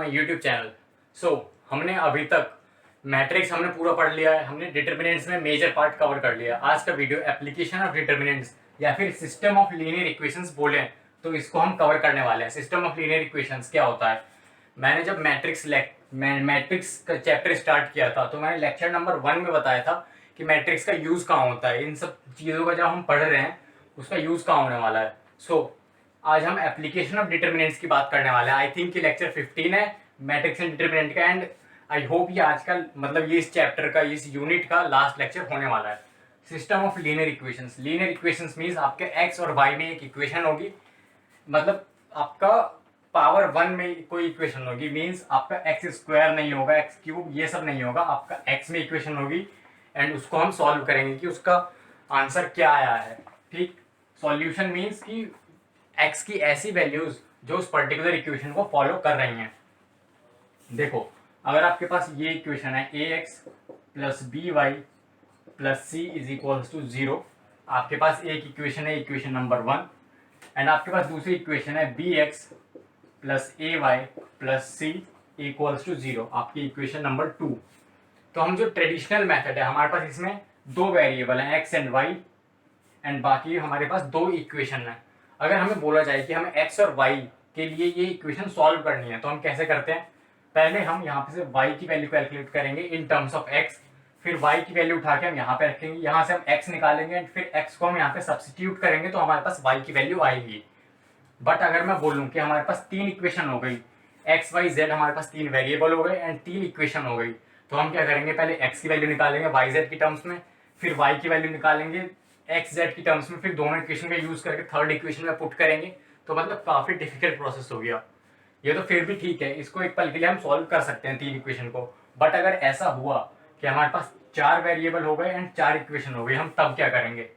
My YouTube channel. हमने अभी तक मैट्रिक्स हमने पूरा पढ़ लिया है, हमने डिटर्मिनेंट्स में मेजर पार्ट कवर कर लिया। आज का वीडियो एप्लीकेशन ऑफ डिटर्मिनेंट्स या फिर सिस्टम ऑफ लीनियर इक्वेशंस बोले तो इसको हम कवर करने वाले हैं। सिस्टम ऑफ लीनियर इक्वेशंस क्या होता है? मैंने जब मैट्रिक्स का चैप्टर स्टार्ट किया था तो मैंने लेक्चर नंबर 1 में बताया था कि मैट्रिक्स का यूज कहाँ होता है। इन सब चीज़ों का जब हम पढ़ रहे हैं उसका यूज कहाँ होने वाला है। आज हम एप्लीकेशन ऑफ डिटर्मिनेंट्स की बात करने वाले हैं। आई थिंक कि लेक्चर 15 है मैट्रिक्स एंड डिटर्मिनेंट का, एंड आई होप ये आज का मतलब ये इस चैप्टर का, इस यूनिट का लास्ट लेक्चर होने वाला है। System of linear equations. Linear equations means आपके एक्स और वाई में एक इक्वेशन होगी, मतलब आपका पावर 1 में कोई इक्वेशन होगी, मीन्स आपका एक्स स्क्वायर नहीं होगा, एक्स क्यूब ये सब नहीं होगा, आपका एक्स में इक्वेशन होगी एंड उसको हम सॉल्व करेंगे कि उसका आंसर क्या आया है। ठीक, सॉल्यूशन मीन्स कि एक्स की ऐसी वैल्यूज जो उस पर्टिकुलर इक्वेशन को फॉलो कर रही हैं। देखो, अगर आपके पास ये इक्वेशन है A X plus B Y plus C is equals to 0, आपके पास एक इक्वेशन है, इक्वेशन नंबर 1, एंड आपके पास दूसरी इक्वेशन है B X plus A Y plus C equals to 0, आपकी इक्वेशन नंबर 2। तो हम जो ट्रेडिशनल मेथड है, हमारे पास इसमें दो वेरिएबल हैं एक्स एंड वाई, एंड बाकी हमारे पास दो इक्वेशन है। अगर हमें बोला जाए कि हमें एक्स और वाई के लिए ये इक्वेशन सॉल्व करनी है तो हम कैसे करते हैं? पहले हम यहाँ पे से वाई की वैल्यू कैलकुलेट करेंगे इन टर्म्स ऑफ एक्स, फिर वाई की वैल्यू उठा के हम यहाँ पे रखेंगे, यहाँ से हम एक्स निकालेंगे एंड फिर एक्स को हम यहाँ पे सब्स्टिट्यूट करेंगे तो हमारे पास वाई की वैल्यू आएगी। बट अगर मैं बोलूँ कि हमारे पास 3 इक्वेशन हो गई, एक्स वाई जेड हमारे पास 3 वेरिएबल हो गए एंड 3 इक्वेशन हो गई, तो हम क्या करेंगे? पहले एक्स की वैल्यू निकालेंगे वाई जेड की टर्म्स में, फिर वाई की वैल्यू निकालेंगे एक्स जेड की टर्म्स में, फिर दोनों इक्वेशन का यूज करके थर्ड इक्वेशन में पुट करेंगे। तो मतलब काफी डिफिकल्ट प्रोसेस हो गया। ये तो फिर भी ठीक है, इसको एक पल के लिए हम सॉल्व कर सकते हैं 3 इक्वेशन को। बट अगर ऐसा हुआ कि हमारे पास 4 वेरिएबल हो गए एंड 4 इक्वेशन हो गई, हम तब क्या करेंगे?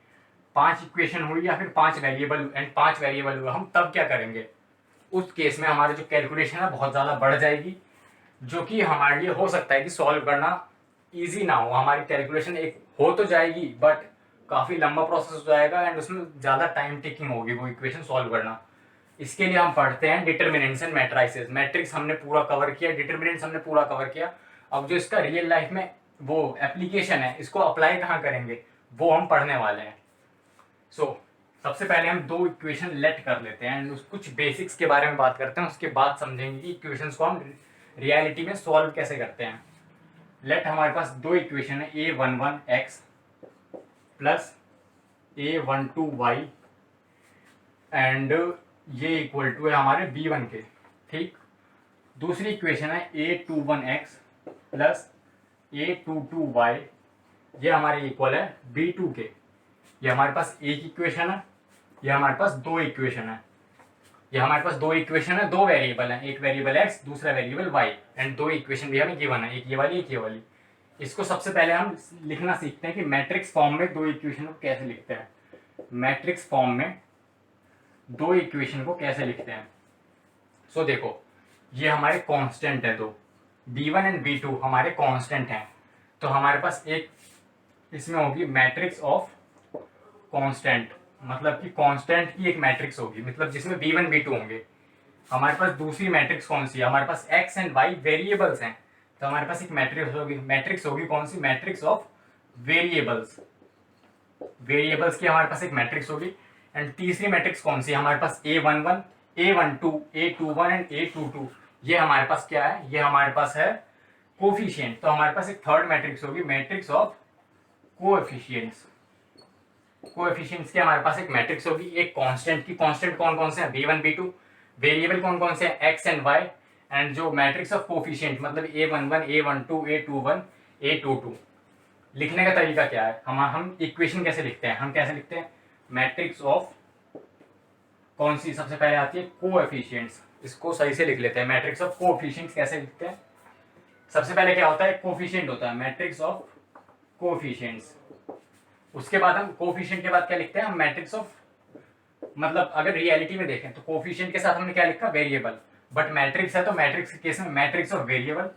5 इक्वेशन हुई या फिर 5 वेरिएबल एंड 5 वेरिएबल हुए, हम तब क्या करेंगे? उस केस में हमारी जो कैलकुलेशन है बहुत ज़्यादा बढ़ जाएगी, जो कि हमारे लिए हो सकता है कि सॉल्व करना ईजी ना हो। हमारी कैलकुलेशन एक हो तो जाएगी बट काफ़ी लंबा प्रोसेस हो जाएगा एंड उसमें ज़्यादा टाइम टेकिंग होगी वो इक्वेशन सॉल्व करना। इसके लिए हम पढ़ते हैं डिटर्मिनेंट्स एंड मैट्रिसेस। मैट्रिक्स हमने पूरा कवर किया, डिटर्मिनेंट्स हमने पूरा कवर किया। अब जो इसका रियल लाइफ में वो एप्लीकेशन है, इसको अप्लाई कहाँ करेंगे वो हम पढ़ने वाले हैं। सबसे पहले हम दो इक्वेशन लेट कर लेते हैं एंड कुछ बेसिक्स के बारे में बात करते हैं, उसके बाद समझेंगे कि इक्वेशंस को हम रियलिटी में सॉल्व कैसे करते हैं। लेट हमारे पास दो इक्वेशन है, a11x प्लस a12y एंड ये इक्वल टू है हमारे b1 के। ठीक, दूसरी इक्वेशन है a21x प्लस a22y, ये हमारे इक्वल है b2 के। ये हमारे पास एक इक्वेशन है, ये हमारे पास दो इक्वेशन है। ये हमारे पास दो इक्वेशन है, दो वेरिएबल है, एक वेरिएबल x दूसरा वेरिएबल y, एंड दो इक्वेशन भी हमें गिवन है, एक ये वाली एक ये वाली। इसको सबसे पहले हम लिखना सीखते हैं कि मैट्रिक्स फॉर्म में दो इक्वेशन को कैसे लिखते हैं। मैट्रिक्स फॉर्म में दो इक्वेशन को कैसे लिखते हैं? देखो, ये हमारे कांस्टेंट है, दो b1 एंड b2 हमारे कांस्टेंट हैं, तो हमारे पास एक इसमें होगी मैट्रिक्स ऑफ कांस्टेंट, मतलब कि कांस्टेंट की एक मैट्रिक्स होगी, मतलब जिसमें b1 b2 होंगे। हमारे पास दूसरी मैट्रिक्स कौन सी है? हमारे पास x एंड y वेरिएबल्स हैं, तो हमारे पास एक मैट्रिक्स होगी कौन सी? Matrix of variables. वेरिएबल्स की हमारे पास एक मैट्रिक्स होगी। एंड तीसरी मैट्रिक्स कौन सी है? हमारे पास a11 a12 a21 and a22, ये हमारे पास क्या है? ये हमारे पास है कोफिशिएंट। तो हमारे पास एक थर्ड मैट्रिक्स होगी, मैट्रिक्स ऑफ कोएफिशिएंट्स। कोएफिशिएंट्स की हमारे पास एक मैट्रिक्स होगी, एक कांस्टेंट की। कांस्टेंट कौन कौन से हैं? b1 b2। वेरिएबल कौन कौन से हैं? x and y। एंड जो मैट्रिक्स ऑफ कोफिशिएंट मतलब a11 a12 a21 a22। लिखने का तरीका क्या है? हम इक्वेशन कैसे लिखते हैं? हम कैसे लिखते हैं? मैट्रिक्स ऑफ कौन सी सबसे पहले आती है? कोएफिशिएंट्स। इसको सही से लिख लेते हैं, मैट्रिक्स ऑफ कोएफिशिएंट्स कैसे लिखते हैं? सबसे पहले क्या होता है? कोफिशिएंट होता है, मैट्रिक्स ऑफ कोफिशिएंट्स। उसके बाद हम कोफिशिएंट के बाद क्या लिखते हैं? हम मैट्रिक्स ऑफ, मतलब अगर रियलिटी में देखें तो कोफिशिएंट के साथ हमने क्या लिखा? वेरिएबल। बट मैट्रिक्स है तो मैट्रिक्स के केस में मैट्रिक्स ऑफ वेरिएबल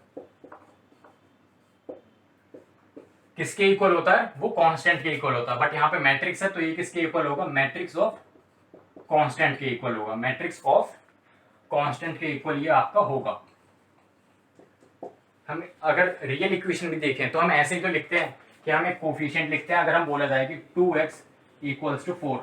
किसके इक्वल होता है? वो कांस्टेंट के इक्वल होता है। बट यहाँ पे मैट्रिक्स है तो ये किसके इक्वल होगा? मैट्रिक्स ऑफ कांस्टेंट के इक्वल होगा। मैट्रिक्स ऑफ कांस्टेंट के इक्वल ये आपका होगा। हम अगर रियल इक्वेशन भी देखें तो हम ऐसे ही तो लिखते हैं कि हम एक कोफिशिएंट लिखते हैं। अगर हम बोला जाए कि 2x इक्वल्स टू 4,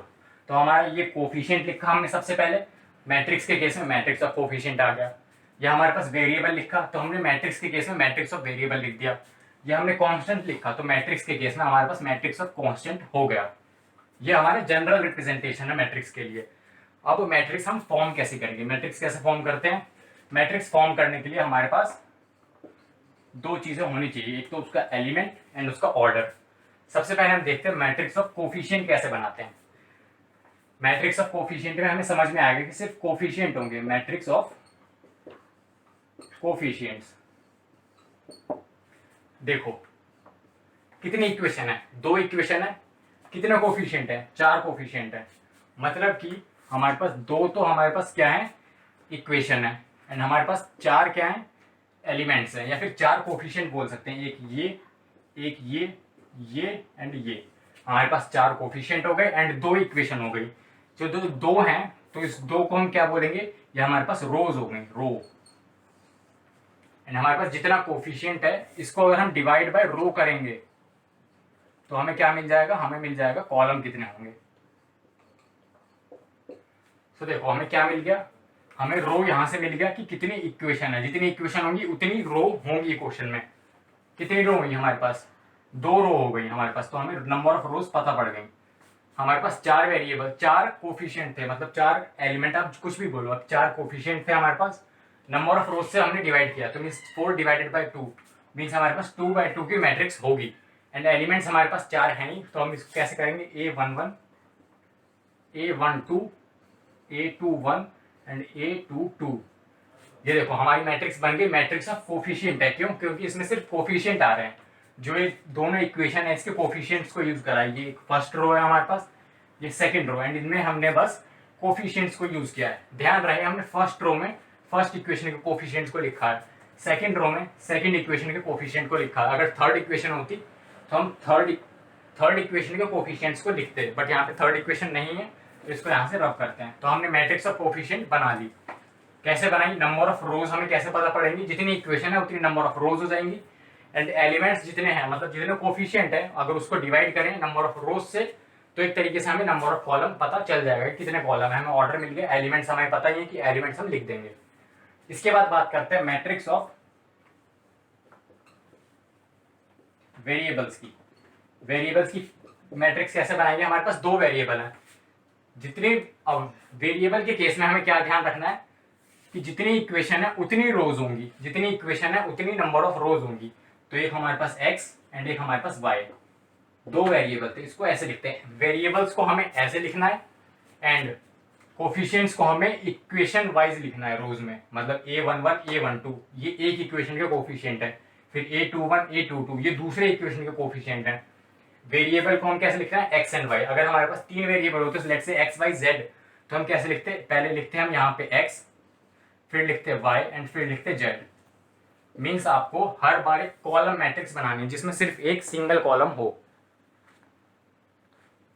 तो हमारा ये कोफिशिएंट लिखा हमने सबसे पहले, मैट्रिक्स के केस में मैट्रिक्स ऑफ कोफिशिएंट आ गया। या हमारे पास वेरिएबल लिखा तो हमने मैट्रिक्स के केस में मैट्रिक्स ऑफ वेरिएबल लिख दिया। या हमने कांस्टेंट लिखा तो मैट्रिक्स के केस में हमारे पास मैट्रिक्स ऑफ कांस्टेंट हो गया। ये हमारे जनरल रिप्रेजेंटेशन है मैट्रिक्स के लिए। अब मैट्रिक्स हम फॉर्म कैसे करेंगे, मैट्रिक्स कैसे फॉर्म करते हैं? मैट्रिक्स फॉर्म करने के लिए हमारे पास दो चीजें होनी चाहिए, एक तो उसका एलिमेंट एंड उसका ऑर्डर। सबसे पहले हम देखते हैं मैट्रिक्स ऑफ कोफिशिएंट कैसे बनाते हैं। मैट्रिक्स ऑफ कोफिशिएंट में हमें समझ में आएगा कि सिर्फ कोफिशिएंट होंगे, मैट्रिक्स ऑफ कोफिशिएंट्स। देखो कितनी इक्वेशन है, दो इक्वेशन है, कितने कोफिशिएंट है, 4 कोफिशिएंट है। मतलब कि हमारे पास दो तो हमारे पास क्या है, इक्वेशन है, एंड हमारे पास 4 क्या है, एलिमेंट्स हैं, या फिर 4 कोफिशिएंट बोल सकते हैं। एक ये एंड ये। हमारे पास 4 कोफिशिएंट हो गए एंड 2 इक्वेशन हो गई। जो दो हैं तो इस दो को हम क्या बोलेंगे, ये हमारे पास रोज हो गई, रो। एंड हमारे पास जितना कोफिशिएंट है इसको अगर हम डिवाइड बाय रो करेंगे तो हमें क्या मिल जाएगा, हमें मिल जाएगा कॉलम कितने होंगे। तो देखो हमें क्या मिल गया, हमें रो यहां से मिल गया कि कितनी इक्वेशन है, जितनी इक्वेशन होंगी उतनी रो होंगी क्वेश्चन में। कितनी रो हुई हमारे पास, 2 रो हो गई हमारे पास, तो हमें नंबर ऑफ रोज पता पड़ गई। हमारे पास 4 वेरिएबल, 4 कोफिशिएंट थे, मतलब 4 एलिमेंट, आप कुछ भी बोलो, अब 4 कोफिशिएंट थे हमारे पास। नंबर ऑफ रोज से हमने डिवाइड किया तो मीन्स 4 डिवाइडेड बाई 2 मीन्स हमारे पास 2/2 की मैट्रिक्स होगी। एंड एलिमेंट्स हमारे पास 4 है नहीं, तो हम इसको कैसे करेंगे, A11 A12 A21 and A22। ये देखो हमारी मैट्रिक्स बन गई, मैट्रिक्स ऑफ कोफिशिएंट है। क्यों? क्योंकि इसमें सिर्फ कोफिशिएंट आ रहे हैं। जो ये दोनों इक्वेशन है इसके कोफिशिएंट्स को यूज करा है। ये फर्स्ट रो है हमारे पास, ये सेकंड रो, एंड इनमें हमने बस कोफिशिएंट्स को यूज किया है। ध्यान रहे हमने फर्स्ट रो में फर्स्ट इक्वेशन के कोफिशिएंट्स को लिखा है, सेकंड रो में सेकंड इक्वेशन के कोफिशिएंट को लिखा है। अगर थर्ड इक्वेशन होती तो हम थर्ड इक्वेशन के कोफिशिएंट्स को लिखते, बट यहाँ पे थर्ड इक्वेशन नहीं है तो इसको यहाँ से रब करते हैं। तो हमने मैट्रिक्स ऑफ कोफिशिएंट बना ली। कैसे बनाई, नंबर ऑफ रोज हमें कैसे पता पड़ेंगी, जितनी इक्वेशन है उतनी नंबर ऑफ रोज हो जाएंगी। एंड एलिमेंट्स जितने हैं, मतलब जितने कोफिशिएंट है, अगर उसको डिवाइड करें नंबर ऑफ रोज से तो एक तरीके से हमें नंबर ऑफ कॉलम पता चल जाएगा कि कितने कॉलम है। हमें ऑर्डर मिल गया, एलिमेंट्स हमें पता ही है कि एलिमेंट्स हम लिख देंगे। इसके बाद बात करते हैं मैट्रिक्स ऑफ वेरिएबल्स की। वेरिएबल्स की मैट्रिक्स कैसे बनाएंगे, हमारे पास 2 वेरिएबल हैं। जितने, अब वेरिएबल के केस में हमें क्या ध्यान रखना है कि जितनी इक्वेशन है उतनी रोज होंगी, जितनी इक्वेशन है उतनी नंबर ऑफ रोज होंगी। तो एक हमारे पास x एंड एक हमारे पास y, 2 वेरिएबल थे। इसको ऐसे लिखते हैं, वेरिएबल्स को हमें ऐसे लिखना है एंड कोफिशिएंट्स को हमें इक्वेशन वाइज लिखना है रोज में। मतलब A11 A12 ये एक इक्वेशन के कोफिशिएंट है, फिर A21 A22 ये दूसरे इक्वेशन के कोफिशिएंट है। वेरिएबल को हम कैसे लिखते हैं, एक्स एंड वाई। अगर हमारे पास 3 वेरिएबल होते हैं, let's say x Y Z, तो हम कैसे लिखते हैं, पहले लिखते हैं हम यहाँ पे एक्स, फिर लिखते हैं y एंड फिर लिखते हैं z। मीन्स आपको हर बार एक कॉलम मैट्रिक्स बनानी है जिसमें सिर्फ एक सिंगल कॉलम हो।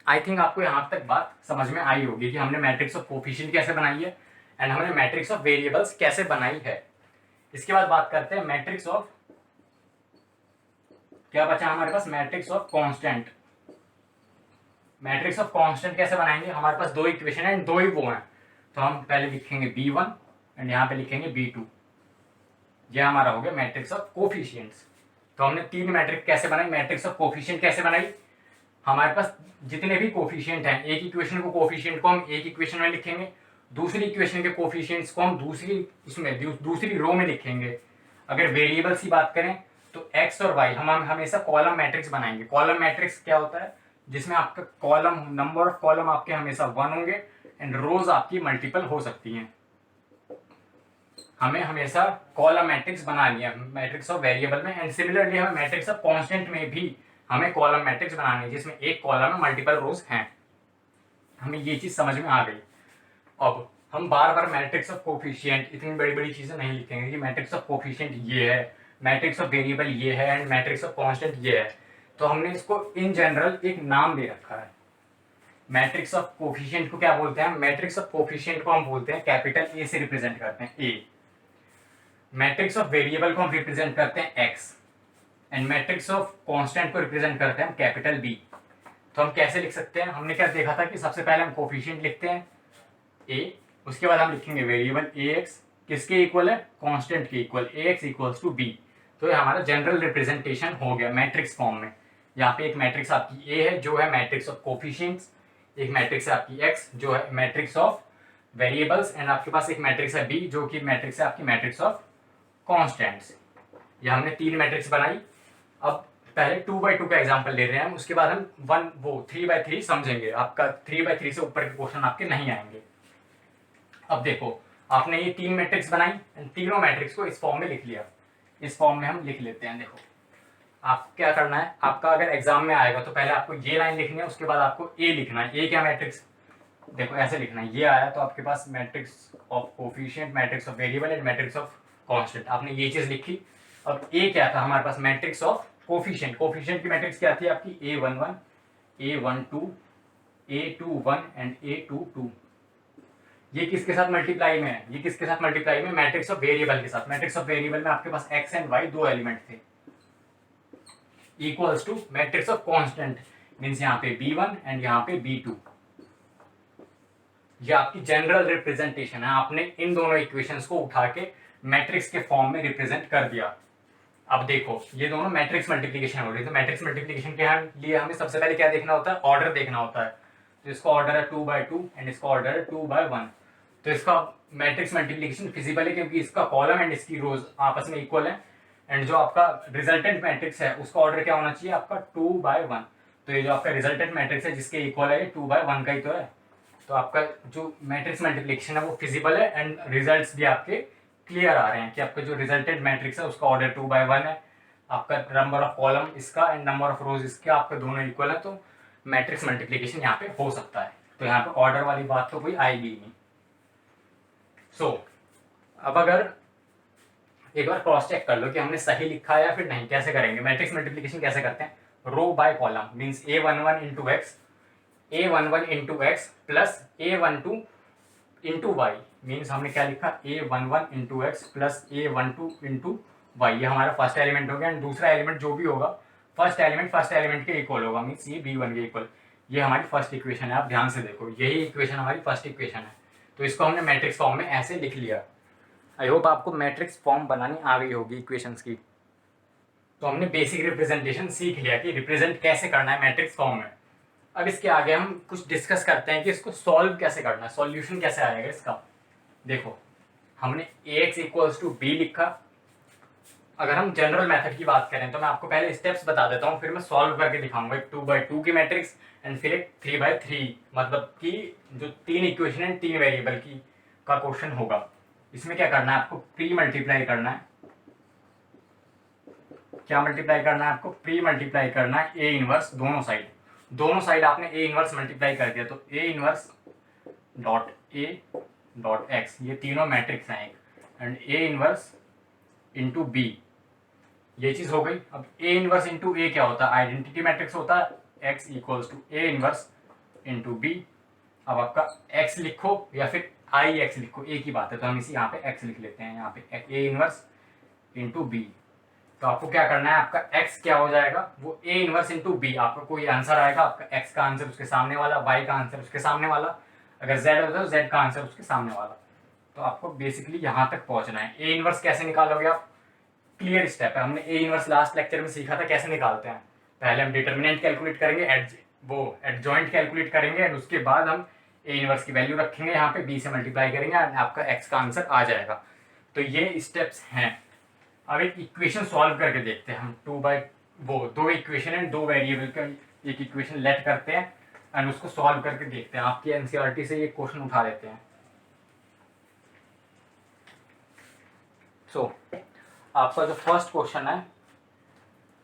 आई थिंक आपको यहां तक बात समझ में आई होगी कि हमने मैट्रिक्स ऑफ कोफिशिएंट कैसे बनाई है एंड हमने मैट्रिक्स ऑफ वेरिएबल्स कैसे बनाई है। इसके बाद बात करते हैं मैट्रिक्स ऑफ, क्या बचा हमारे पास, matrix of constant. Matrix of constant कैसे बनाएंगे, हमारे पास 2 इक्वेशन है एंड 2 ही वो हैं। तो हम पहले लिखेंगे B1 एंड यहाँ पे लिखेंगे B2। ये हमारा हो गया मैट्रिक्स ऑफ कोफिशिएंट्स। तो हमने 3 मैट्रिक्स कैसे बनाई, मैट्रिक्स ऑफ कोफिशिएंट कैसे बनाई, हमारे पास जितने भी कोफिशिएंट हैं, एक इक्वेशन को कोफिशिएंट को हम एक इक्वेशन में लिखेंगे, दूसरी इक्वेशन के कोफिशिएंट्स को हम दूसरी रो में लिखेंगे। अगर वेरिएबल्स की बात करें तो x और y हम हमेशा कॉलम मैट्रिक्स बनाएंगे। कॉलम मैट्रिक्स क्या होता है, जिसमें आपका कॉलम, नंबर ऑफ कॉलम आपके हमेशा 1 होंगे एंड रोज आपकी मल्टीपल हो सकती हैं। हमें हमेशा कॉलम मैट्रिक्स बनानी है मैट्रिक्स ऑफ वेरिएबल में, एंड सिमिलरली हमें मैट्रिक्स ऑफ कांस्टेंट में भी हमें कॉलम मैट्रिक्स बनानी है जिसमें एक कॉलम में मल्टीपल रोज हैं। हमें ये चीज समझ में आ गई। अब हम बार बार मैट्रिक्स ऑफ कोफिशिएंट इतनी बड़ी बड़ी चीजें नहीं लिखेंगे कि मैट्रिक्स ऑफ कोफिशिएंट ये है, मैट्रिक्स ऑफ वेरिएबल ये है एंड मैट्रिक्स ऑफ कांस्टेंट ये है। तो हमने इसको इन जनरल एक नाम दे रखा है। मैट्रिक्स ऑफ कोफिशिएंट को क्या बोलते हैं, मैट्रिक्स ऑफ कोफिशिएंट को हम बोलते हैं कैपिटल ए से रिप्रेजेंट करते हैं, ए। मैट्रिक्स ऑफ वेरिएबल को हम रिप्रेजेंट करते हैं x and matrix of constant को रिप्रेजेंट करते हैं हम कैपिटल B। तो हम कैसे लिख सकते हैं, हमने क्या देखा था कि सबसे पहले हम कोफिशिएंट लिखते हैं a, उसके बाद हम लिखेंगे वेरिएबल ax किसके इक्वल है, कांस्टेंट के equal, ax equals to b। तो ये हमारा जनरल रिप्रेजेंटेशन हो गया मैट्रिक्स फॉर्म में। यहाँ पे एक मैट्रिक्स आपकी a है जो है मैट्रिक्स ऑफ कोफिशिएंट्स, एक मैट्रिक्स है आपकी x जो है मैट्रिक्स ऑफ वेरिएबल्स, एंड आपके पास एक मैट्रिक्स है b जो कि मैट्रिक्स है आपकी मैट्रिक्स ऑफ कॉन्स्टेंट्स। ये हमने 3 मैट्रिक्स बनाई। अब पहले 2x2 का एग्जांपल ले रहे हैं हम, उसके बाद हम 3x3 समझेंगे। आपका 3x3 से ऊपर के क्वेश्चन आपके नहीं आएंगे। अब देखो, आपने ये 3 मैट्रिक्स बनाई एंड तीनों मैट्रिक्स को इस फॉर्म में लिख लिया। इस फॉर्म में हम लिख लेते हैं। देखो आप क्या करना है, आपका अगर एग्जाम में आएगा तो पहले आपको ये लाइन लिखनी है, उसके बाद आपको ए लिखना है। ए क्या मैट्रिक्स, देखो ऐसे लिखना है, ये आया तो आपके पास matrix of coefficient, matrix of variable and matrix of constant. आपने ये चीज लिखी। अब ए क्या था हमारे पास, मैट्रिक्स ऑफ कोफिशिएंट। कोफिशिएंट की मैट्रिक्स क्या थी आपकी, A11, A12, A21 and A22। ये किसके साथ मल्टीप्लाई में है, ये किसके साथ मल्टीप्लाई में, मैट्रिक्स ऑफ वेरिएबल के साथ। मैट्रिक्स ऑफ वेरिएबल में आपके पास x एंड y दो एलिमेंट थे, equals to matrix of constant means यहाँ पे B1 एंड यहाँ पे B2। ये आपकी जनरल रिप्रेजेंटेशन है। आपने इन दोनों इक्वेशंस को उठा के मैट्रिक्स के फॉर्म में रिप्रेजेंट कर दिया। अब देखो ये दोनों मैट्रिक्स मल्टीप्लिकेशन हो रही है, तो मैट्रिक्स मल्टीप्लिकेशन के लिए हमें सबसे पहले क्या देखना होता है, ऑर्डर देखना होता है। तो इसका ऑर्डर है 2x2 एंड इसका ऑर्डर है 2x1। तो इसका मैट्रिक्स मल्टीप्लिकेशन फिजिबल है क्योंकि इसका कॉलम एंड इसकी रोज आपस में इक्वल है। एंड जो आपका रिजल्टेंट मैट्रिक्स है उसका ऑर्डर क्या होना चाहिए आपका 2x1। तो ये जो आपका रिजल्टेंट मैट्रिक्स है जिसके इक्वल है ये 2x1 का ही तो है। तो आपका जो मैट्रिक्स मल्टीप्लिकेशन है वो फिजिबल है एंड रिजल्ट्स भी आपके क्लियर आ रहे हैं कि आपका जो रिजल्टेंट मैट्रिक्स है उसका ऑर्डर 2x1 है। आपका नंबर ऑफ कॉलम इसका एंड नंबर ऑफ रोज इसके आपके दोनों इक्वल है, तो मैट्रिक्स मल्टीप्लिकेशन यहाँ पे हो सकता है। तो यहाँ पे ऑर्डर वाली बात तो कोई आएगी ही नहीं। सो अब अगर एक बार क्रॉस चेक कर लो कि हमने सही लिखा है या फिर नहीं, कैसे करेंगे मैट्रिक्स मल्टीप्लिकेशन, कैसे करते हैं, row by column means A11 into X, A11 into X plus A12 into Y. Means हमने क्या लिखा, A11 into X plus A12 into Y. ये हमारा फर्स्ट एलिमेंट हो गया एंड दूसरा एलिमेंट जो भी होगा फर्स्ट एलिमेंट के इक्वल होगा, मीन्स ये B1 के इक्वल। ये हमारी फर्स्ट इक्वेशन है, आप ध्यान से देखो यही इक्वेशन हमारी फर्स्ट इक्वेशन है। तो इसको हमने मैट्रिक्स फॉर्म में ऐसे लिख लिया। आई होप आपको मैट्रिक्स फॉर्म बनानी आ गई होगी इक्वेशंस की। तो हमने बेसिक रिप्रेजेंटेशन सीख लिया कि रिप्रेजेंट कैसे करना है मैट्रिक्स फॉर्म में। अब इसके आगे हम कुछ डिस्कस करते हैं कि इसको सॉल्व कैसे करना है, सॉल्यूशन कैसे आएगा इसका। देखो हमने ax इक्वल्स टू b लिखा। अगर हम जनरल मेथड की बात करें तो मैं आपको पहले स्टेप्स बता देता हूँ, फिर मैं सॉल्व करके दिखाऊंगा एक 2x2 की मैट्रिक्स एंड फिर एक 3x3, मतलब कि जो 3 इक्वेशन है 3 वेरिएबल की का क्वेश्चन होगा। इसमें क्या करना है आपको, प्री मल्टीप्लाई करना है। क्या मल्टीप्लाई करना है आपको, प्री मल्टीप्लाई करना है ए इनवर्स दोनों साइड आपने ए इनवर्स मल्टीप्लाई कर दिया। तो A inverse dot A dot X, ये तीनों मैट्रिक्स हैं एक, and A inverse into B, ये चीज हो गई। अब ए इनवर्स इंटू ए क्या होता है, आइडेंटिटी मैट्रिक्स होता है, X equals to A inverse into B. अब आपका एक्स लिखो या फिर आई एक्स लिखो, एक ही बात है, तो हम इसी यहाँ पे एक्स लिख लेते हैं, यहाँ पे ए इनवर्स इंटू बी। तो आपको क्या करना है, आपका x क्या हो जाएगा, वो a इनवर्स इंटू बी। आपको कोई आंसर आएगा, आपका x का आंसर उसके सामने वाला, y का आंसर उसके सामने वाला, अगर z होता है तो z का आंसर उसके सामने वाला। तो आपको बेसिकली यहाँ तक पहुंचना है। a इनवर्स कैसे निकालोगे आप, क्लियर स्टेप है, हमने a इनवर्स लास्ट लेक्चर में सीखा था कैसे निकालते हैं। पहले हम डिटर्मिनेंट कैलकुलेट करेंगे, एडजॉइंट कैलकुलेट करेंगे एंड उसके बाद हम a इनवर्स की वैल्यू रखेंगे यहाँ पे, b से मल्टीप्लाई करेंगे एंड आपका x का आंसर आ जाएगा। तो ये स्टेप्स हैं। अब एक इक्वेशन सॉल्व करके देखते हैं हम, दो इक्वेशन है, दो वेरिएबल का एक इक्वेशन लेट करते हैं एंड उसको सॉल्व करके देखते हैं। आपकी एनसीईआरटी से ये क्वेश्चन उठा लेते हैं। सो आपका जो फर्स्ट क्वेश्चन है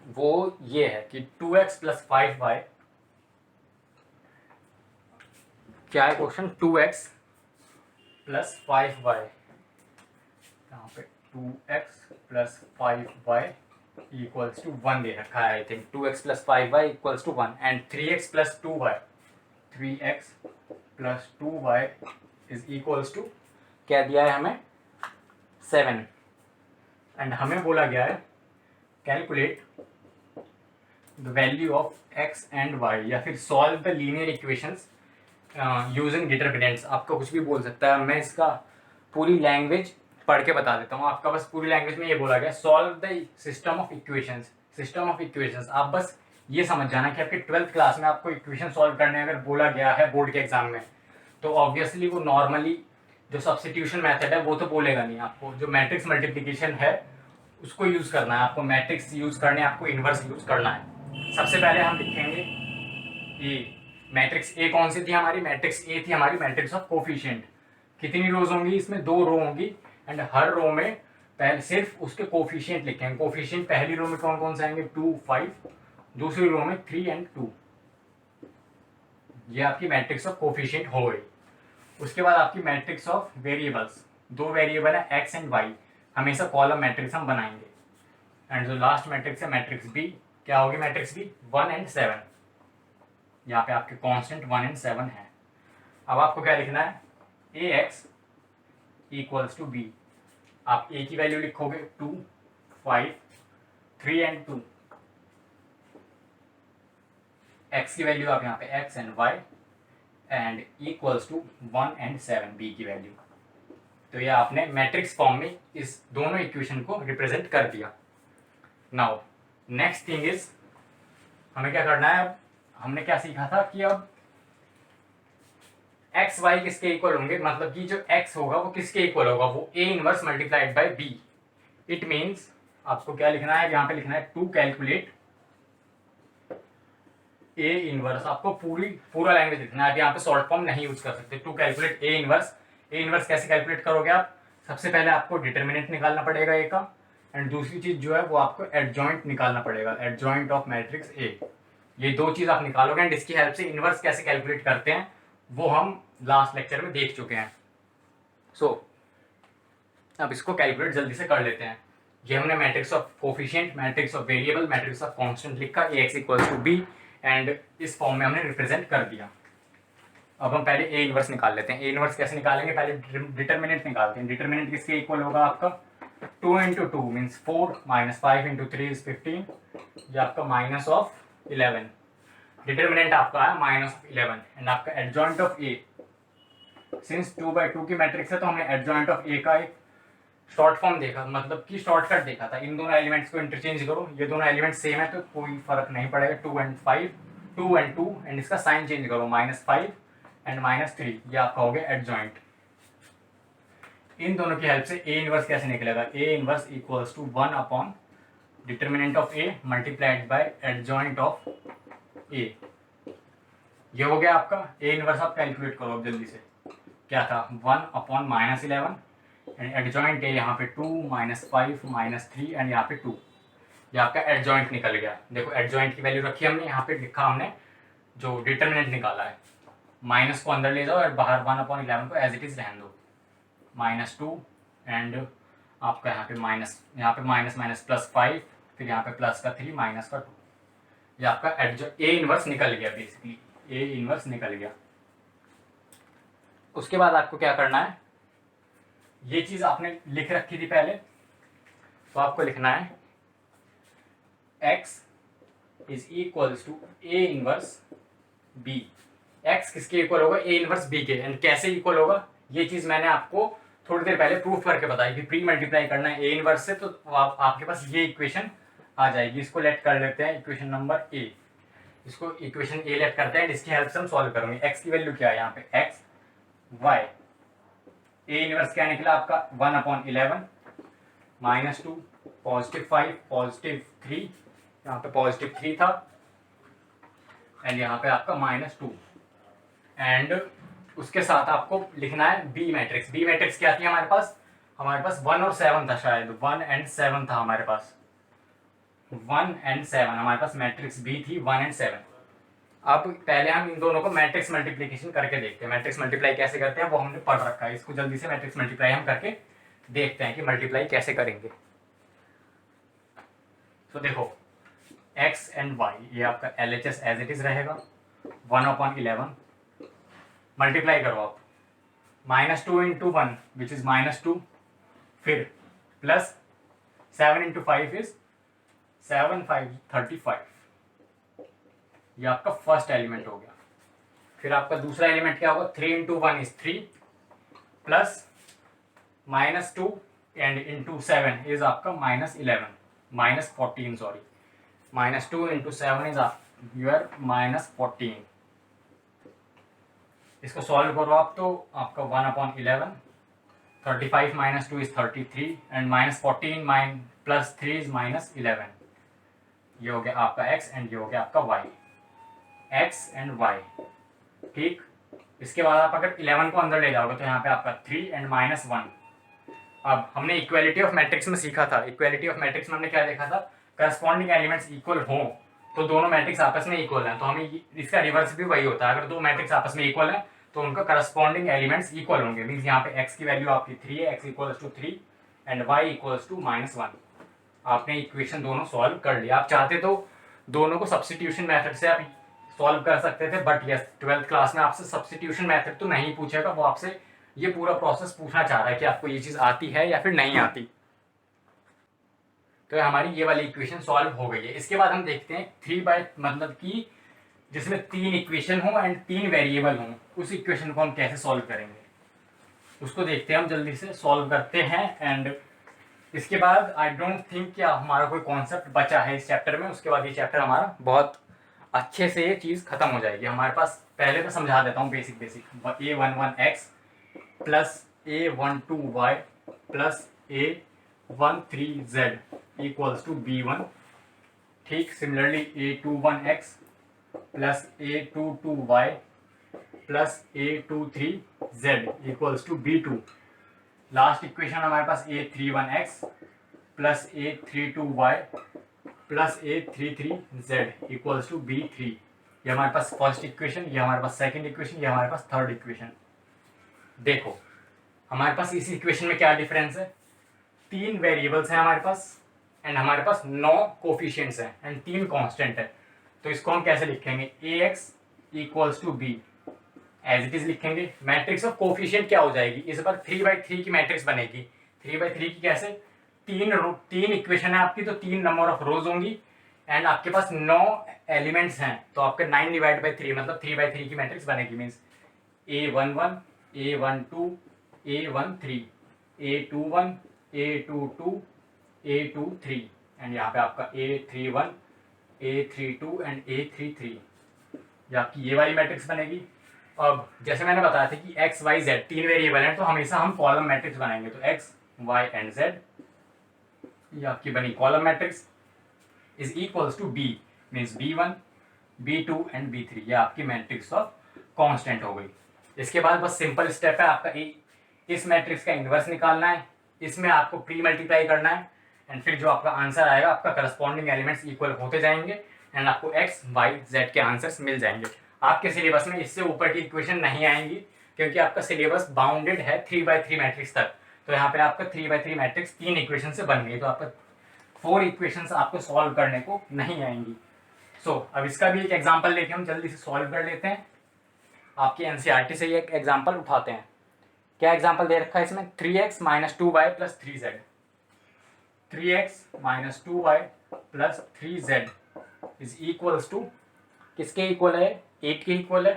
वो ये है कि 2x प्लस 5y, क्या है क्वेश्चन, 2x प्लस 5y, यहाँ पे 2x plus 5y equals to 1 दे रखा है, I think 2x plus 5y equals to 1 and 3x plus 2y, 3x plus 2y is equals to क्या दिया है हमें, 7। एंड हमें बोला गया है calculate the value of X and Y, या फिर solve the linear equations using determinants. आपको कुछ भी बोल सकता है, मैं इसका पूरी लैंग्वेज पढ़ के बता देता हूँ। आपका बस पूरी लैंग्वेज में ये बोला गया solve the system of equations. System of equations आप बस ये समझ जाना कि आपकी 12th क्लास में आपको इक्वेशन सॉल्व करने अगर बोला गया है बोर्ड के एग्जाम में, तो ऑब्वियसली वो नॉर्मली जो सब्स्टिट्यूशन मेथड है वो तो बोलेगा नहीं। आपको जो मैट्रिक्स मल्टीप्लिकेशन है उसको यूज करना है, आपको मैट्रिक्स यूज करने, आपको इनवर्स यूज करना है। सबसे पहले हम लिखेंगे ए। मैट्रिक्स ए कौन सी थी हमारी? मैट्रिक्स ए थी हमारी मैट्रिक्स ऑफ कोफिशिएंट। कितनी रोज होंगी इसमें? 2 रो होंगी, एंड हर रो में पहले सिर्फ उसके कोफिशिएंट लिखेंगे। कोफिशिएंट पहली रो में कौन कौन से आएंगे? 2, 5, दूसरी रो में 3 एंड 2। ये आपकी मैट्रिक्स ऑफ कोफिशिएंट हो गई। उसके बाद आपकी मैट्रिक्स ऑफ वेरिएबल्स, 2 वेरिएबल है एक्स एंड वाई, हमेशा कॉलम मैट्रिक्स हम बनाएंगे। एंड जो लास्ट मैट्रिक्स है मैट्रिक्स बी, क्या होगी मैट्रिक्स बी? 1 एंड 7। यहाँ पे आपके कांस्टेंट 1 एंड 7 है। अब आपको क्या लिखना है? A X equals to B. आप ए की वैल्यू लिखोगे 2, 5, 3 एंड 2। एक्स की वैल्यू आप यहाँ पे X and Y, and equals to 1 and 7 B की वैल्यू। तो ये आपने मैट्रिक्स फॉर्म में इस दोनों इक्वेशन को रिप्रेजेंट कर दिया। नाउ नेक्स्ट थिंग इज, हमें क्या करना है? अब हमने क्या सीखा था कि अब एक्स वाई किसके इक्वल होंगे, मतलब कि जो एक्स होगा वो किसके इक्वल होगा? वो A inverse multiplied by B. It means आपको क्या लिखना है? यहाँ पे लिखना है टू कैलकुलेट ए इनवर्स। आपको पूरा लैंग्वेज लिखना है, आप यहाँ पे शॉर्ट फॉर्म नहीं यूज कर सकते। To calculate A inverse. A inverse कैसे कैलकुलेट करोगे आप? सबसे पहले आपको डिटर्मिनेंट निकालना पड़ेगा ए का, एंड दूसरी चीज जो है वो आपको एडजॉइंट निकालना पड़ेगा, एडजॉइंट ऑफ मैट्रिक्स ए। ये 2 चीज आप निकालोगे, एंड इसकी हेल्प से इनवर्स कैसे कैलकुलेट करते हैं वो हम लास्ट लेक्चर में देख चुके हैं। सो अब इसको कैलकुलेट जल्दी से कर लेते हैं। ये हमने matrix of coefficient, matrix of variable, matrix of constant लिखा, A X equals to B, and इस फॉर्म में हमने रिप्रेजेंट कर दिया। अब हम पहले ए इनवर्स निकाल लेते हैं। ए इनवर्स कैसे निकालेंगे? पहले डिटर्मिनेंट निकालते हैं। डिटर्मिनेंट किसके इक्वल होगा आपका? 2 into 2 means 4, minus 5 into 3 is 15, ये आपका माइनस ऑफ 11। डिटर्मिनेंट आपका है माइनस ऑफ 11, एंड आपका एडजॉइंट ऑफ ए, सिंस 2/2 की मैट्रिक्स है तो हमने एडजॉइंट ऑफ ए का एक शॉर्ट फॉर्म देखा, मतलब कि शॉर्टकट देखा था। इन दोनों एलिमेंट्स को इंटरचेंज करो, ये दोनों एलिमेंट सेम है तो कोई फर्क नहीं पड़ेगा। 2 एंड 5, 2 एंड 2, एंड इसका साइन चेंज करो, -5 एंड -3, ये आपका हो गया एडजॉइंट। इन दोनों की हेल्प से ए इनवर्स कैसे निकलेगा? A inverse equals to 1 upon determinant of A multiplied by adjoint of A. ये हो गया आपका ए इनवर्स। आप कैलकुलेट करो अब जल्दी से, क्या था? 1 अपॉन -11, एंड एडजॉइंट है यहाँ पे 2, -5, -3, एंड यहाँ पे 2। ये आपका एडजॉइंट निकल गया। देखो एडजॉइंट की वैल्यू रखी हमने, यहाँ पे लिखा हमने जो डिटर्मिनेंट निकाला है। माइनस को अंदर ले जाओ और बाहर 1/11 को एज इट इज रहने दो, -2, एंड आपका यहाँ पे माइनस माइनस +5, फिर यहाँ पे प्लस का 3, माइनस का 2। ये आपका ए इनवर्स निकल गया। बेसिकली ए इनवर्स निकल गया। उसके बाद आपको क्या करना है? ये चीज आपने लिख रखी थी पहले, तो आपको लिखना है x is equals to A inverse b। x किसके इक्वल होगा? ए इनवर्स b के। एंड कैसे इक्वल होगा ये चीज मैंने आपको थोड़ी देर पहले प्रूफ करके बताई कि प्री मल्टीप्लाई करना है ए इनवर्स से, तो आपके पास ये इक्वेशन आ जाएगी। इसको लेट कर लेते हैं इक्वेशन नंबर ए। इसको इक्वेशन ए लेट करते हैं, इसकी हेल्प से हम सॉल्व करेंगे। x की वैल्यू क्या है यहाँ पे? x y। ए इनवर्स क्या निकला आपका? 1/11, -2, +5, +3, यहाँ पे +3 था, एंड यहाँ पे आपका -2। एंड उसके साथ आपको लिखना है बी मैट्रिक्स। बी मैट्रिक्स क्या थी हमारे पास? हमारे पास 1 और 7 था, शायद 1 एंड 7 था हमारे पास। 1 एंड 7 हमारे पास मैट्रिक्स बी थी, 1 एंड 7। अब पहले हम इन दोनों को मैट्रिक्स मल्टीप्लिकेशन करके देखते हैं। मैट्रिक्स मल्टीप्लाई कैसे करते हैं वो हमने पढ़ रखा है। इसको जल्दी से मैट्रिक्स मल्टीप्लाई हम करके देखते हैं कि मल्टीप्लाई कैसे करेंगे। तो देखो x एंड y, ये आपका LHS एज इट इज रहेगा। 1/11 मल्टीप्लाई करो आप, -2 इंटू 1 विच इज -2, फिर प्लस 7 इंटू 5 इज 7 5 35। ये आपका फर्स्ट एलिमेंट हो गया। फिर आपका दूसरा एलिमेंट क्या होगा, 3 into 1 is 3 plus -2 and into 7 is आपका -14 सॉरी, -2 इंटू 7 इज यूर -14। इसको सॉल्व करो आप तो आपका 1/11, 35 - 2 इज 33 एंड -14 प्लस 3 इज -11। ये हो गया आपका x एंड ये हो गया आपका y, x एंड y। ठीक, इसके बाद आप अगर 11 को अंदर ले जाओगे तो यहाँ पे आपका 3 एंड -1। अब हमने इक्वालिटी ऑफ मैट्रिक्स में सीखा था, इक्वालिटी ऑफ मैट्रिक्स में हमने क्या देखा था, करस्पॉन्डिंग एलिमेंट्स इक्वल हों तो दोनों मैट्रिक्स आपस में इक्वल हैं, तो हमें इसका रिवर्स भी वही होता है, अगर दो मैट्रिक्स आपस में इक्वल हैं तो उनका करस्पॉन्डिंग एलिमेंट्स इक्वल होंगे। मीन्स यहाँ पे x की वैल्यू आपकी 3 है, x equals to 3 and y equals to -1। आपने इक्वेशन दोनों सॉल्व कर लिया। आप चाहते तो दोनों को सब्स्टिट्यूशन मेथड से आप सॉल्व कर सकते थे, बट यस 12th क्लास में आपसे सब्स्टिट्यूशन मेथड तो नहीं पूछेगा, वो आपसे ये पूरा प्रोसेस पूछना चाह रहा है कि आपको ये चीज़ आती है या फिर नहीं आती। तो हमारी ये वाली इक्वेशन सॉल्व हो गई है। इसके बाद हम देखते हैं 3 बाय मतलब कि जिसमें 3 इक्वेशन हो एंड 3 वेरिएबल हों, उस इक्वेशन को हम कैसे सॉल्व करेंगे उसको देखते हैं। हम जल्दी से सॉल्व करते हैं एंड इसके बाद आई डोंट थिंक कि हमारा कोई कॉन्सेप्ट बचा है इस चैप्टर में। उसके बाद ये चैप्टर हमारा बहुत अच्छे से ये चीज़ खत्म हो जाएगी हमारे पास। पहले तो समझा देता हूँ basic a11x plus a12y plus a13z equals to b1। ठीक, similarly a21x plus a22y plus a23z equals to b2। Last equation हमारे पास a31x plus a32y plus a33z equals to b3। ये हमारे पास फर्स्ट इक्वेशन, ये हमारे पास सेकंड इक्वेशन, ये हमारे पास third equation. देखो हमारे पास इस इक्वेशन में क्या डिफरेंस है, 3 वेरिएबल्स हैं हमारे पास एंड हमारे पास 9 कोफिशिएंट्स हैं एंड 3 कांस्टेंट है। तो इसको हम कैसे लिखेंगे, ax equals to b as it is लिखेंगे। मैट्रिक्स ऑफ कोफिशिएंट क्या हो जाएगी, इस बार 3/3 की मैट्रिक्स बनेगी। 3/3 की कैसे, 3 इक्वेशन है आपकी तो 3 नंबर ऑफ रोज होंगी एंड आपके पास 9 एलिमेंट्स हैं तो आपके 9/3 मतलब 3/3 की मैट्रिक्स बनेगी। Means a11 a12 a13 a21 a22 a23 and यहाँ पे आपका a31 a32 एंड a33, ये आपकी ये वाली मैट्रिक्स बनेगी। अब जैसे मैंने बताया था कि x y z 3 वेरिएबल हैं तो हमेशा हम कॉलम मैट्रिक्स बनाएंगे। तो x y एंड z ये आपकी बनी column matrix is equals to b means b1 b2 and b3, ये आपकी मैट्रिक्स ऑफ कांस्टेंट हो गई। इसके बाद बस सिंपल स्टेप है आपका इस मैट्रिक्स का इन्वर्स निकालना है, इसमें आपको प्री मल्टीप्लाई करना है एंड फिर जो आपका आंसर आएगा आपका करस्पॉन्डिंग एलिमेंट्स इक्वल होते जाएंगे एंड आपको x y z के आंसर्स मिल जाएंगे। आपके सिलेबस में इससे ऊपर की इक्वेशन नहीं आएंगी क्योंकि आपका सिलेबस बाउंडेड है 3/3 मैट्रिक्स तक। तो यहाँ पे आपका 3/3 मैट्रिक्स 3 इक्वेशन से बन गई, तो आपका 4 इक्वेशंस आपको सॉल्व करने को नहीं आएंगी। सो अब इसका भी एक एग्जाम्पल लेके हम जल्दी से सॉल्व कर लेते हैं। आपकी एनसीईआरटी से ये एक एग्जाम्पल उठाते हैं। क्या एग्जाम्पल दे रखा है इसमें, 3x - 2y plus 3z। 3x - 2y plus 3z is equals to किसके इक्वल है, 8 के इक्वल है।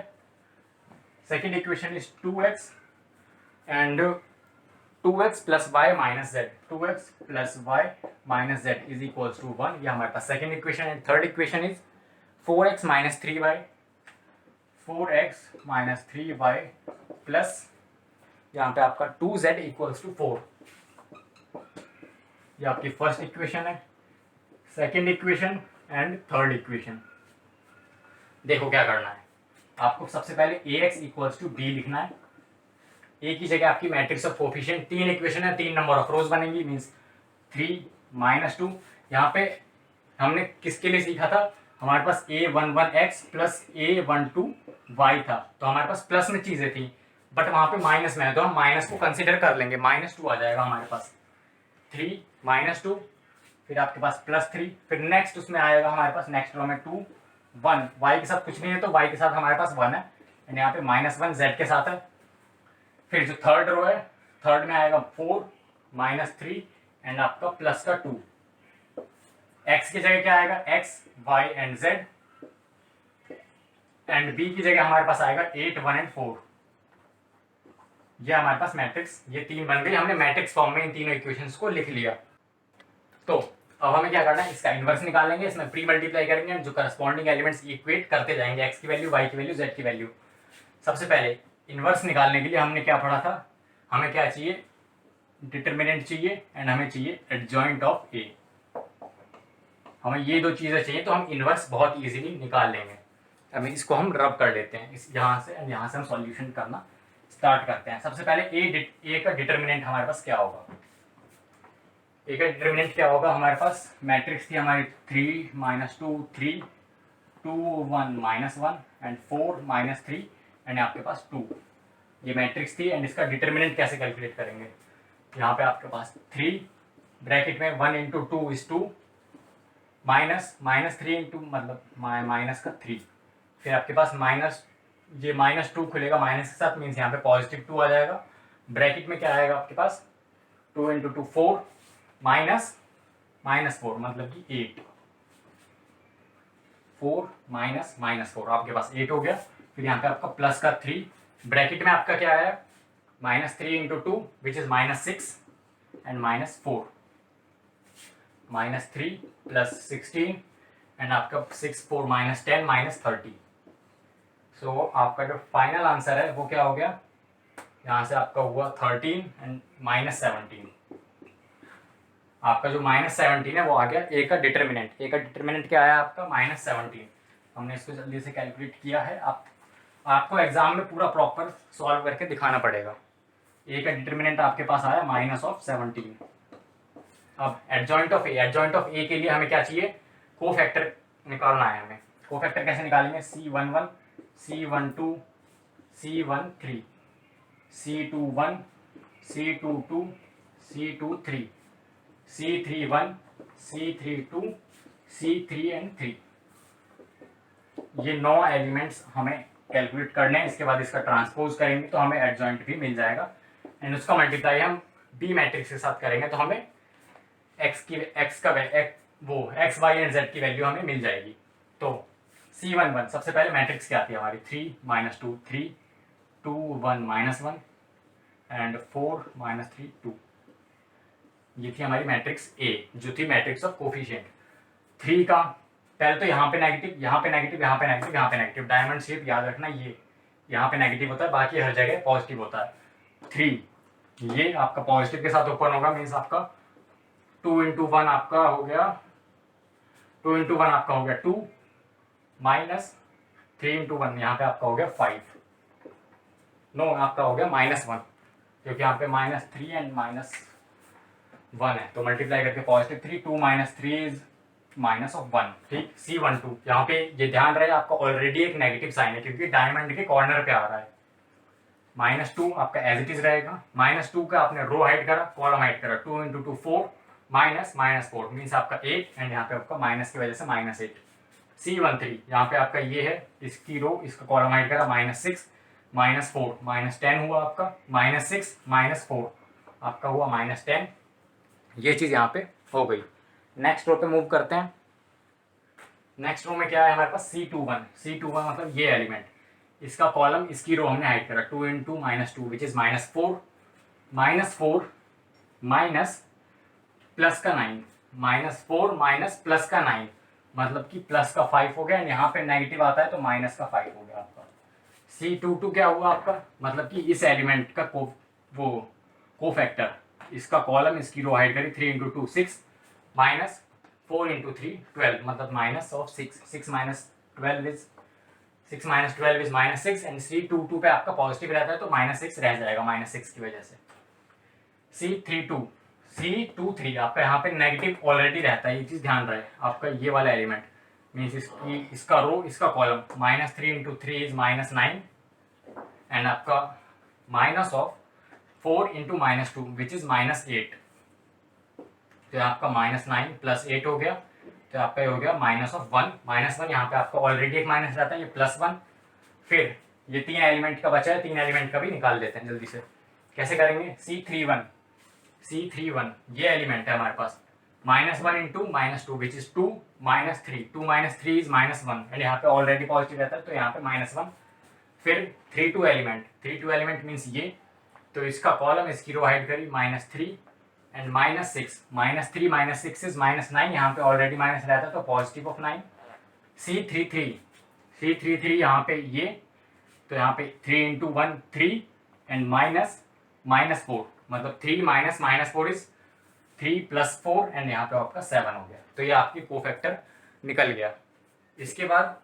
Second equation is 2x and 2x plus y minus z, 2x plus y minus z is equals to 1, ये हमारे पास second equation है। Third equation is 4x - 3y, 4x - 3y plus यहाँ पे आपका 2z इक्वल्स टू 4, ये आपकी first equation है, second equation and third equation. देखो क्या करना है, आपको सबसे पहले ax इक्वल्स टू b लिखना है। a की जगह आपकी मैट्रिक्स ऑफ कोफिशिएंट, 3 इक्वेशन है 3 नंबर ऑफ रोज बनेंगी मीन्स 3 - 2। यहाँ पे हमने किसके लिए सीखा था, हमारे पास a11x प्लस a12y था तो हमारे पास प्लस में चीजें थी बट वहाँ पे माइनस में है तो हम माइनस को कंसिडर कर लेंगे। -2 आ जाएगा हमारे पास, 3 - 2 फिर आपके पास +3, फिर नेक्स्ट उसमें आएगा हमारे पास नेक्स्ट रो में 2 1, y के साथ कुछ नहीं है तो y के साथ हमारे पास 1 है एंड यहाँ पे -1 z के साथ है। फिर जो थर्ड रो है, थर्ड में आएगा 4 - 3 एंड आपका प्लस का 2। x की जगह क्या आएगा, x, y and z, and b की जगह हमारे पास आएगा 8, 1 एंड 4। ये हमारे पास मैट्रिक्स, ये 3 बन गई। हमने मैट्रिक्स फॉर्म में इन तीनों इक्वेशंस को लिख लिया। तो अब हमें क्या करना है, इसका इन्वर्स निकालेंगे, इसमें प्री मल्टीप्लाई करेंगे एंड जो करस्पॉन्डिंग एलिमेंट्स इक्वेट करते जाएंगे, x की वैल्यू, y की वैल्यू, z की वैल्यू। सबसे पहले इन्वर्स निकालने के लिए हमने क्या पढ़ा था, हमें क्या चाहिए, डिटर्मिनेंट चाहिए एंड हमें चाहिए एडजॉइंट ऑफ ए। हमें ये दो चीज़ें चाहिए तो हम इन्वर्स बहुत इजीली निकाल लेंगे। अभी इसको हम रब कर लेते हैं, इस यहाँ से एंड यहाँ से हम सॉल्यूशन करना स्टार्ट करते हैं। सबसे पहले ए का डिटर्मिनेंट हमारे पास क्या होगा, ए का डिटर्मिनेंट क्या होगा, हमारे पास मैट्रिक्स थी हमारी 3 -2 3 2 1 -1 एंड 4 -3 एंड आपके पास 2। ये मैट्रिक्स थी एंड इसका डिटर्मिनेंट कैसे कैलकुलेट करेंगे, यहाँ पे आपके पास 3 ब्रैकेट में 1 × 2 = 2 -3 इंटू मतलब माइनस का 3, फिर आपके पास माइनस, ये -2 खुलेगा माइनस के साथ, मीन्स यहाँ पे पॉजिटिव 2 आ जाएगा। ब्रैकेट में क्या आएगा आपके पास, 2 × 2 4 -4 मतलब कि 8, 4 -4 आपके पास 8 हो गया। फिर यहाँ पे आपका प्लस का 3, ब्रैकेट में आपका क्या है, -3 × 2 विच इज -6 एंड -4, -3 + 16 एंड आपका 6 4 -10 -30। सो आपका जो फाइनल आंसर है वो क्या हो गया, यहाँ से आपका हुआ 13 एंड -17। आपका जो -17 है वो आ गया ए का डिटर्मिनेंट। ए का डिटर्मिनेंट क्या आया आपका, -17। हमने इसको जल्दी से कैलकुलेट किया है। आपको एग्जाम में पूरा प्रॉपर सॉल्व करके दिखाना पड़ेगा। ए का डिटर्मिनेंट आपके पास आया -17। अब एडजॉइंट ऑफ ए के लिए हमें क्या चाहिए, कोफैक्टर निकालना है हमें। कोफैक्टर कैसे निकालेंगे, C11 C12 C13 C21 C22 C23 C31 C32 C3 and 3। ये 9 एलिमेंट्स हमें कैलकुलेट करने हैं। इसके बाद इसका ट्रांसपोज करेंगे तो हमें एडजॉइंट भी मिल जाएगा एंड उसका मल्टीप्लाई हम बी मैट्रिक्स के साथ करेंगे तो हमें x y एंड z की वैल्यू हमें मिल जाएगी। तो C11 सबसे पहले मैट्रिक्स क्या आती है हमारी, 3 -2 3 2 1 -1 एंड 4 -3 2। ये थी हमारी मैट्रिक्स ए, जो थी मैट्रिक्स ऑफ कोफिशिएंट। 3 का पहले तो यहाँ पे नेगेटिव, यहाँ पे नेगेटिव, यहाँ पे नेगेटिव, यहाँ पे नेगेटिव, डायमंड शेप याद रखना, ये यहाँ पे नेगेटिव होता है, बाकी हर जगह पॉजिटिव होता है। 3 ये आपका पॉजिटिव के साथ ओपन होगा, मीन्स आपका 2 × 1 आपका हो गया, 2 × 1 आपका हो गया 2 -3 × 1 यहाँ पे आपका हो गया 5, नो आपका हो गया -1, क्योंकि यहाँ पे -3 एंड -1 है, तो मल्टीप्लाई करके पॉजिटिव 3 2 -3 इज -1। ठीक, C12 यहाँ पे ये ध्यान रहे आपका ऑलरेडी एक नेगेटिव साइन है क्योंकि डायमंड के कॉर्नर पे आ रहा है। -2 आपका एज इट इज रहेगा, -2 का आपने रो हाइड करा, कॉलम हाइड करा, 2 × 2 4 -4 मीन्स आपका 8 एंड यहाँ पे आपका माइनस की वजह से -8। C13 यहाँ पे आपका ये है, इसकी रो, इसका कॉलम हाइड करा, -6 -4 -10 हुआ आपका, -6 -4 आपका हुआ -10। ये चीज़ यहाँ पे हो गई। नेक्स्ट रो पे मूव करते हैं। नेक्स्ट रो में क्या है हमारे पास, C21 मतलब ये एलिमेंट, इसका कॉलम, इसकी रो हमने हाइड करा, 2 × -2 विच इज -4 माइनस प्लस का 9, -4 माइनस प्लस का 9 मतलब कि प्लस का 5 हो गया एंड यहाँ पे नेगेटिव आता है तो माइनस का 5 हो गया आपका। C22 क्या हुआ आपका, मतलब कि इस एलिमेंट का कोफैक्टर, इसका कॉलम, इसकी रो हाइड करी, 3 × 2 6 -4 × 3 12 मतलब -6 6 -12 इज -6 एंड C22 पे आपका पॉजिटिव रहता है तो -6 रह जाएगा -6 की वजह से। C23 आपका यहाँ पे नेगेटिव ऑलरेडी रहता है, ये चीज़ ध्यान रहे आपका। ये वाला एलिमेंट मीन्स इसका रो, इसका कॉलम, -3 × 3 इज -9 एंड आपका -4 × -2 विच इज -8, तो आपका -9 + 8 हो गया, तो आपका ये हो गया -1 यहाँ पे आपका ऑलरेडी एक माइनस रहता है, ये +1। फिर ये 3 एलिमेंट का बचा है, 3 एलिमेंट का भी निकाल लेते हैं जल्दी से। कैसे करेंगे, C31 ये एलिमेंट है हमारे पास, -1 into -2 which is 2 -3, 2 -3 is -1 and यहाँ पे ऑलरेडी पॉजिटिव रहता है तो यहाँ पे -1। फिर 32 एलिमेंट, 32 एलिमेंट मीन्स ये, तो इसका कॉलम इसकी रो हाइड करी -3 एंड -6, -3 -6 इज -9, यहाँ पे ऑलरेडी माइनस रहता है तो पॉजिटिव ऑफ 9। C33 यहाँ पे ये, तो यहाँ पे 3 इंटू 1 3 एंड -4, मतलब 3 -4 इज 3 + 4 एंड यहाँ पे आपका 7 हो गया, तो ये आपकी कोफैक्टर निकल गया। इसके बाद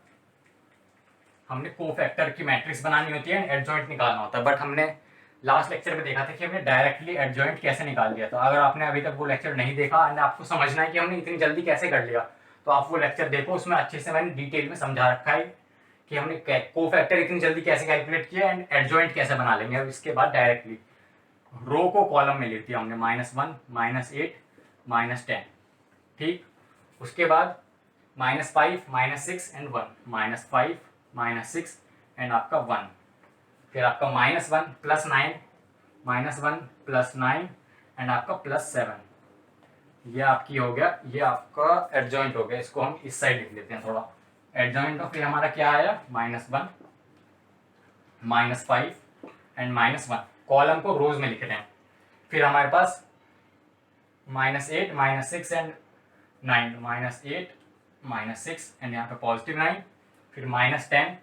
हमने कोफैक्टर की मैट्रिक्स बनानी होती है, एडजॉइंट निकालना होता है, बट हमने लास्ट लेक्चर में देखा था कि हमने डायरेक्टली एडजॉइंट कैसे निकाल दिया था। अगर आपने अभी तक वो लेक्चर नहीं देखा एंड आपको समझना है कि हमने इतनी जल्दी कैसे कर लिया, तो आप वो लेक्चर देखो, उसमें अच्छे से मैंने डिटेल में समझा रखा है कि हमने कोफैक्टर इतनी जल्दी कैसे कैलकुलेट किया एंड एडजॉइंट कैसे बना लेंगे। अब इसके बाद डायरेक्टली रो को कॉलम में लिख दिया हमने, -1 -8 -10, ठीक। उसके बाद -5 -6 एंड 1, -5 -6 एंड आपका 1, फिर आपका -1 + 9, -1 + 9 एंड आपका +7, ये आपकी हो गया, ये आपका एडजॉइंट हो गया। इसको हम इस साइड लिख लेते हैं थोड़ा। एडजॉइंट ऑफ ये हमारा क्या आया, -1 -5 एंड -1, कॉलम को रोज में लिख रहे हैं। फिर हमारे पास -8 -6 एंड 9, -8 -6 एंड यहाँ पे +9, फिर -10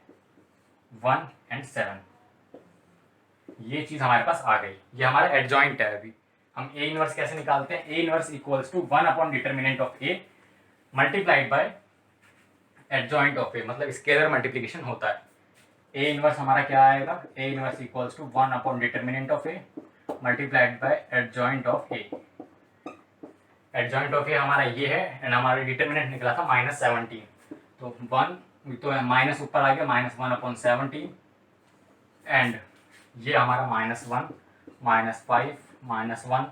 1 एंड 7, ये चीज हमारे पास आ गई। ये हमारा एडजॉइंट है। अभी हम ए इनवर्स कैसे निकालते हैं, A inverse equals to 1 upon determinant of A multiplied by adjoint of A, मतलब स्केलर मल्टीप्लिकेशन होता है। ए इनवर्स हमारा क्या आएगा, A inverse equals to 1 upon determinant of A multiplied by adjoint of A. Adjoint of A हमारा ये है and हमारा डिटर्मिनेंट निकला था -17, तो 1 तो माइनस ऊपर आ गया, -1 अपॉन 17 एंड ये हमारा -1 -5 -1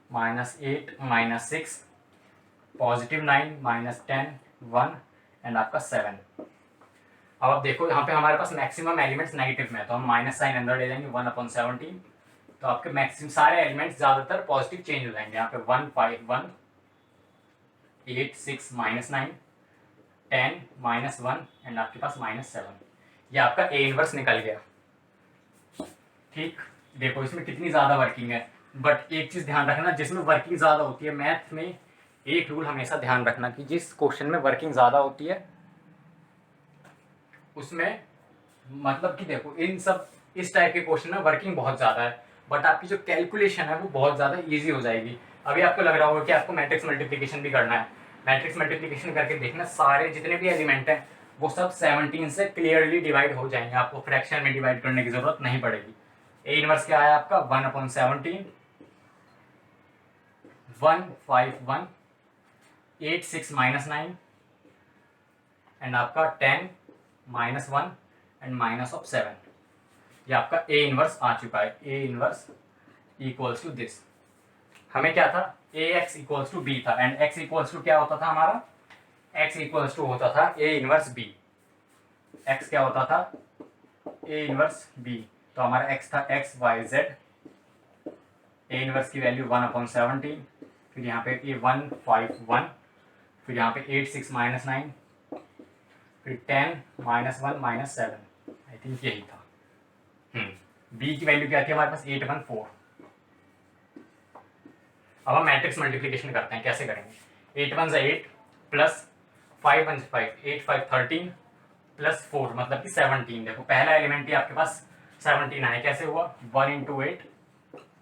-8 -6 +9 -10 1 एंड आपका 7। अब आप देखो यहाँ पे हमारे पास मैक्सिमम एलिमेंट्स नेगेटिव में है, तो हम माइनस साइन अंदर ले जाएंगे 1 अपॉन 17, तो आपके मैक्सिमम सारे एलिमेंट्स ज्यादातर पॉजिटिव चेंज हो जाएंगे। यहाँ पे 1 5 1 8 6 -9 10 -1 एंड आपके पास -7, ये आपका ए इनवर्स निकल गया। ठीक, देखो इसमें कितनी ज्यादा वर्किंग है, बट एक चीज ध्यान रखना, जिसमें वर्किंग ज्यादा होती है मैथ में एक रूल हमेशा ध्यान रखना कि जिस क्वेश्चन में वर्किंग ज्यादा होती है उसमें, मतलब कि देखो इन सब इस टाइप के क्वेश्चन में वर्किंग बहुत ज्यादा है, बट आपकी जो कैलकुलेशन है वो बहुत ज्यादा इजी हो जाएगी। अभी आपको लग रहा होगा कि आपको मैट्रिक्स मल्टीप्लिकेशन भी करना है, मैट्रिक्स मल्टीप्लिकेशन करके देखना सारे जितने भी एलिमेंट हैं वो सब 17 से क्लियरली डिवाइड हो जाएंगे, आपको फ्रैक्शन में डिवाइड करने की जरूरत नहीं पड़ेगी। ए इनवर्स क्या है आपका 1 अपॉन 17 1 5 1 8 6 -9 एंड आपका 10 -1 एंड -7, ये आपका ए इनवर्स आ चुका है। A inverse equals to this, हमें क्या था, A X equals to B था एंड एक्स इक्वल्स टू क्या होता था हमारा, एक्स इक्वल्स टू होता था ए इनवर्स बी। एक्स क्या होता था, ए इनवर्स बी, तो हमारा एक्स था X Y Z, A inverse की वैल्यू 1 अपॉन 17, फिर यहाँ पे ये 1 5 1, फिर यहाँ पे 8 6 -9, फिर 10 -1 -7, आई थिंक यही था। बी की वैल्यू क्या थी हमारे पास 8 1 4। अब हम मैट्रिक्स मल्टीप्लिकेशन करते हैं, कैसे करेंगे, 8 1 8 प्लस 5 1 5 8 5 13 प्लस 4 मतलब कि 17। देखो पहला एलिमेंट ही आपके पास 17 आया, कैसे हुआ, 1 into 8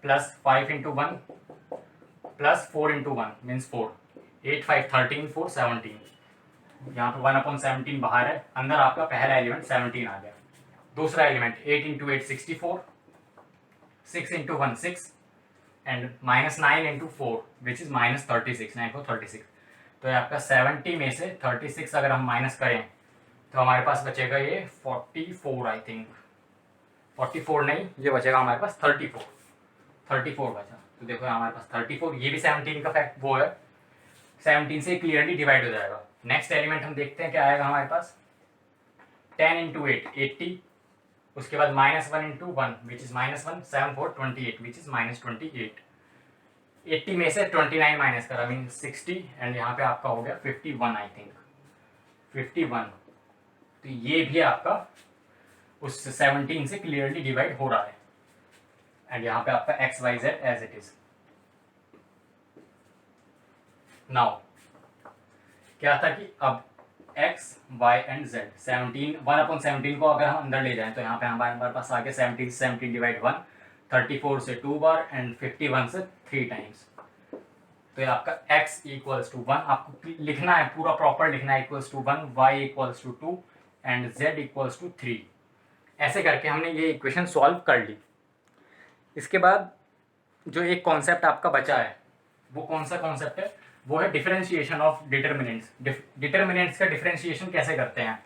plus 5 into 1 plus 4 into 1 means 4, 8 5 13 4 17, यहाँ पे 1 अपॉन 17 बाहर है, अंदर आपका पहला एलिमेंट 17 आ गया। दूसरा element 8 into 8 64, 6 into 1 6 and -9 into 4 which is -36, 9 को 36, तो ये आपका 70 में से 36 अगर हम माइनस करें तो हमारे पास बचेगा ये 44, आई थिंक 44 नहीं, ये बचेगा हमारे पास 34 बचा। तो देखो हमारे पास 34, ये भी 17 का फैक्ट वो है, 17 से क्लियरली डिवाइड हो जाएगा। नेक्स्ट एलिमेंट हम देखते हैं क्या आएगा हमारे पास, 10 इंटू 8 80, उसके बाद -1 into 1 which is -1 7 4 28 which is -28, 80 में से 29 माइनस करा, मीन 60, एंड यहाँ पे आपका हो गया 51, आई थिंक 51। तो ये भी आपका उस 17 से क्लियरली डिवाइड हो रहा है, एंड यहाँ पे आपका X Y Z as it is. Now क्या था कि अब एक्स वाई एंड जेड 17, 1/17 को अगर हम अंदर ले जाएं तो यहाँ पे हमारे पास आ गया 17 से 17 डिवाइड 1, 34 से 2 बार, एंड 51 से 3 टाइम्स। तो ये आपका x इक्वल्स टू 1, आपको लिखना है पूरा प्रॉपर लिखना है, equals to 1, y equals to 2 and z equals to 3। ऐसे करके हमने ये इक्वेशन सॉल्व कर ली। इसके बाद जो एक कॉन्सेप्ट आपका बचा है, वो कौन सा कॉन्सेप्ट है? वो है डिफरेंशिएशन ऑफ डिटर्मिनेंट्स। डिटर्मिनेंट्स का डिफरेंशिएशन कैसे करते हैं,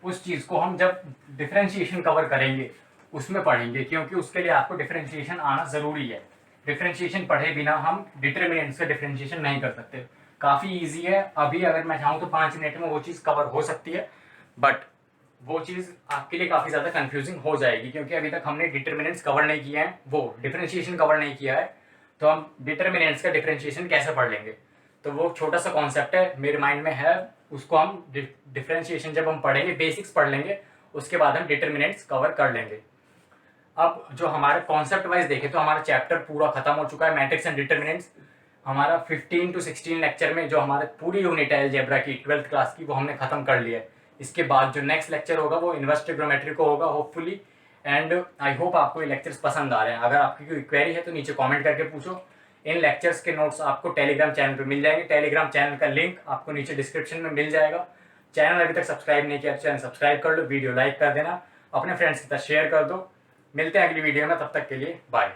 उस चीज़ को हम जब डिफरेंशिएशन कवर करेंगे उसमें पढ़ेंगे, क्योंकि उसके लिए आपको डिफरेंशिएशन आना ज़रूरी है। डिफरेंशिएशन पढ़े बिना हम डिटर्मिनेंट्स का डिफरेंशिएशन नहीं कर सकते। काफ़ी इजी है, अभी अगर मैं चाहूँ तो 5 मिनट में वो चीज़ कवर हो सकती है, बट वो चीज़ आपके लिए काफ़ी ज़्यादा कंफ्यूजिंग हो जाएगी, क्योंकि अभी तक हमने डिटर्मिनेंट्स कवर नहीं किए हैं, वो डिफरेंशिएशन कवर नहीं किया है, तो हम डिटर्मिनेंट्स का डिफरेंशिएशन कैसे पढ़ लेंगे? तो वो छोटा सा कॉन्सेप्ट है, मेरे माइंड में है, उसको हम डिफरेंशिएशन जब हम पढ़ेंगे, बेसिक्स पढ़ लेंगे, उसके बाद हम डिटर्मिनेंट्स कवर कर लेंगे। अब जो हमारे कॉन्सेप्ट वाइज देखें तो हमारा चैप्टर पूरा खत्म हो चुका है, मैट्रिक्स एंड डिटर्मिनेंट्स। हमारा 15 to 16 लेक्चर में जो हमारे पूरी यूनिट है अलजेब्रा की 12th क्लास की, वो हमने खत्म कर लिया है। इसके बाद जो नेक्स्ट लेक्चर होगा वो इनवर्स ट्रिग्नोमेट्री को होगा होपफुली, एंड आई होप आपको ये लेक्चर्स पसंद आ रहे हैं। अगर आपकी कोई क्वेरी है तो नीचे कमेंट करके पूछो। इन लेक्चर्स के नोट्स आपको टेलीग्राम चैनल पे मिल जाएंगे, टेलीग्राम चैनल का लिंक आपको नीचे डिस्क्रिप्शन में मिल जाएगा। चैनल अभी तक सब्सक्राइब नहीं किया तो चैनल सब्सक्राइब कर लो, वीडियो लाइक कर देना, अपने फ्रेंड्स के साथ शेयर कर दो। मिलते हैं अगली वीडियो में, तब तक के लिए बाय।